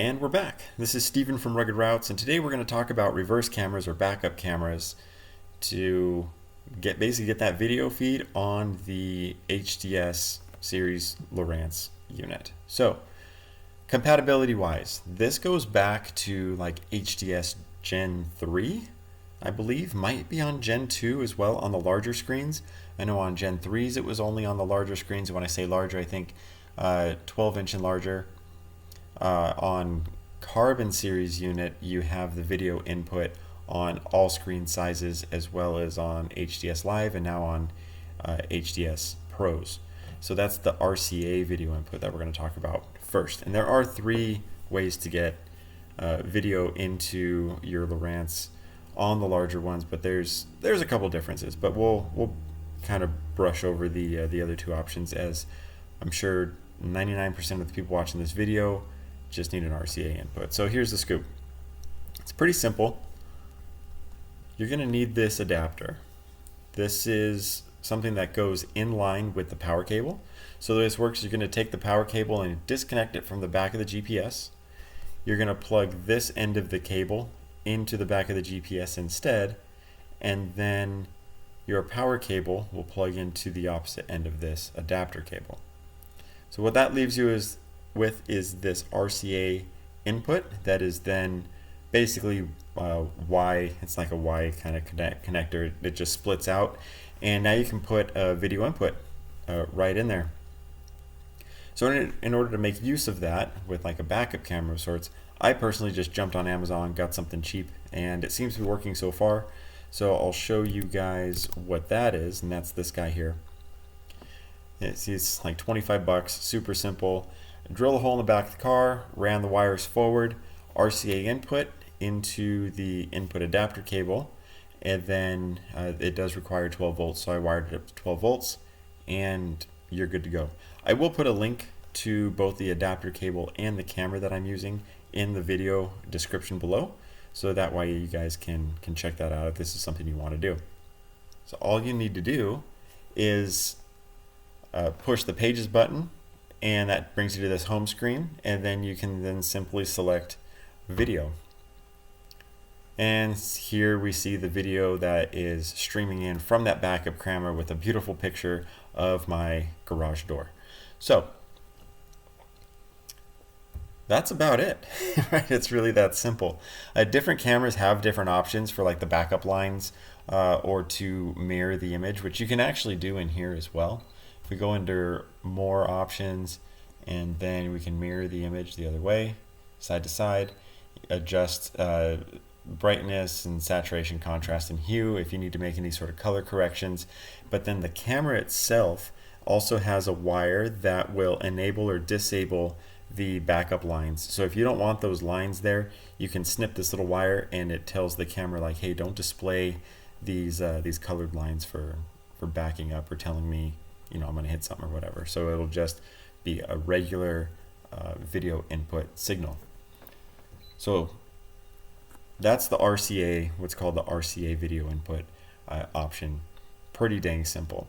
And we're back. This is Steven from Rugged Routes, and today we're going to talk about reverse cameras or backup cameras to basically get that video feed on the HDS series Lowrance unit. So, compatibility wise, this goes back to like HDS Gen 3, I believe, might be on Gen 2 as well on the larger screens. I know on Gen 3s it was only on the larger screens. When I say larger, I think 12-inch and larger. On Carbon series unit, you have the video input on all screen sizes as well as on HDS Live and now on HDS Pros. So that's the RCA video input that we're going to talk about first. And there are three ways to get video into your Lowrance on the larger ones, but there's a couple differences. But we'll kind of brush over the other two options, as I'm sure 99% of the people watching this video just need an RCA input. So here's the scoop. It's pretty simple. You're going to need this adapter. This is something that goes in line with the power cable. So the way this works, you're going to take the power cable and disconnect it from the back of the GPS. You're going to plug this end of the cable into the back of the GPS instead, and then your power cable will plug into the opposite end of this adapter cable. So what that leaves you with is this RCA input that is then basically Y. It's like a Y kind of connector. It just splits out, and now you can put a video input right in there. So in order to make use of that with like a backup camera of sorts, I personally just jumped on Amazon, got something cheap, and it seems to be working so far. So I'll show you guys what that is, and that's this guy here. It's like 25 bucks, super simple. Drill a hole in the back of the car, ran the wires forward, RCA input into the input adapter cable, and then it does require 12 volts, so I wired it up to 12 volts, and you're good to go. I will put a link to both the adapter cable and the camera that I'm using in the video description below, so that way you guys can check that out if this is something you want to do. So all you need to do is push the Pages button, and that brings you to this home screen, and then you can then simply select video. And here we see the video that is streaming in from that backup camera with a beautiful picture of my garage door. So that's about it. Right? It's really that simple. Different cameras have different options for like the backup lines or to mirror the image, which you can actually do in here as well. If we go under more options, and then we can mirror the image the other way, side to side, adjust brightness and saturation, contrast, and hue if you need to make any sort of color corrections. But then the camera itself also has a wire that will enable or disable the backup lines. So if you don't want those lines there, you can snip this little wire, and it tells the camera like, hey, don't display these colored lines for backing up, or telling me, you know, I'm going to hit something or whatever. So it'll just be a regular video input signal. So that's the RCA, what's called the RCA video input option. Pretty dang simple.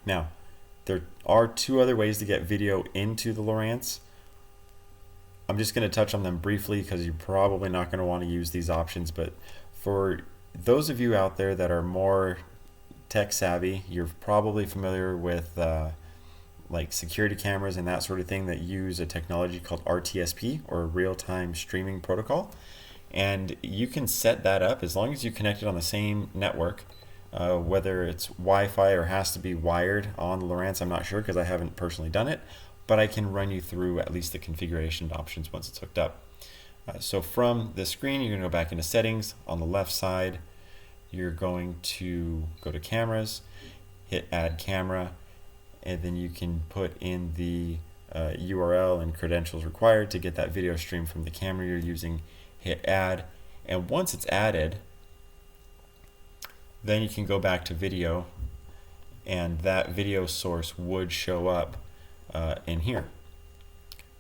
Now, there are two other ways to get video into the Lowrance. I'm just going to touch on them briefly because you're probably not going to want to use these options, but for those of you out there that are more tech savvy, you're probably familiar with like security cameras and that sort of thing that use a technology called RTSP, or real-time streaming protocol. And you can set that up as long as you connect it on the same network, whether it's Wi-Fi or has to be wired on the Lowrance. I'm not sure because I haven't personally done it, but I can run you through at least the configuration options once it's hooked up. So from the screen, you're going to go back into settings. On the left side, you're going to go to cameras, hit add camera, and then you can put in the URL and credentials required to get that video stream from the camera you're using. Hit add, and once it's added, then you can go back to video, and that video source would show up in here.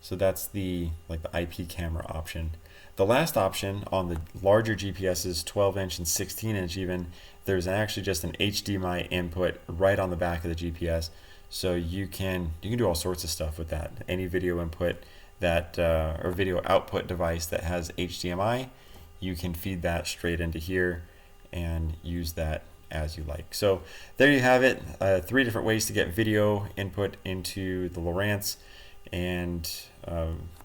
So that's the IP camera option. The last option on the larger GPSs, 12-inch and 16-inch even, there's actually just an HDMI input right on the back of the GPS. So you can do all sorts of stuff with that. Any video input that or video output device that has HDMI, you can feed that straight into here and use that as you like. So there you have it, 3 different ways to get video input into the Lowrance, and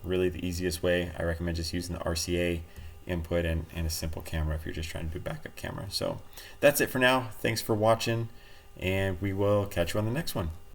really the easiest way, I recommend just using the RCA input and a simple camera if you're just trying to do backup camera. So that's it for now. Thanks for watching, and we will catch you on the next one.